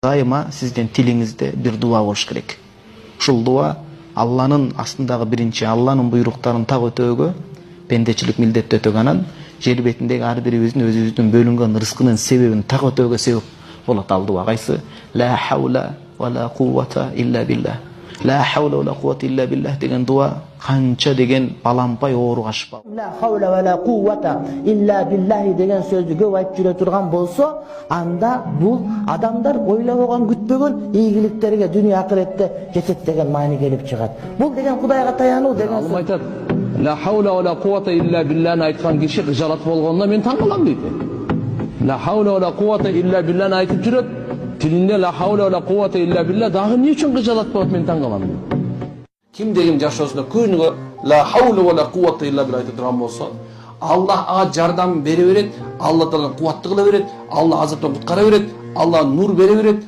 Дайыма сиздин тилиңизде бир дуа болуш керек. Ушул дуа Алланын астындагы биринчи Алланын буйруктарын так өтөөгө пендечилик милдетти өтөгөнөн жер бетиндеги ар бирибиздин өзүбүздүн бөлүнгөн рызкынын себебин так өтөөгө себеп болот ал дуа. Кайсы? Ла хаула ва ла куввата илля биллах. Ла хаула ва ла куввата илля биллах деген дуа канча деген балампай ооруга шифа. La havle ve la kuvvete illa billahi деген сөздү көп айтып жүрө турган болсо, анда бул адамдар ойлоп болгон күтпөгөн ийгиликтерге дүйнө акыретте жетет деген маани келип чыгат. Бул деген Кудайга таянуу деген сөз. Айтат, la havle ve la kuvvete illa billah'ni aytkan kişi gıjalat bolgonda men taң kalam deydi. La havle ve la kuvvete illa billah'ni aytıp жүрөт, tilinde la havle ve la kuvvete illa billah dagы ne üçün gıjalat bolot men taң kalam deydi. Kim degim жашоосунда күнүгө la havle ve la kuvvete illa billah aytıp турган болсо, Allah ага жардам бере берет, Allah Таала кубатты кыла берет, Allah азаптан куткара берет, Allah нур бере берет.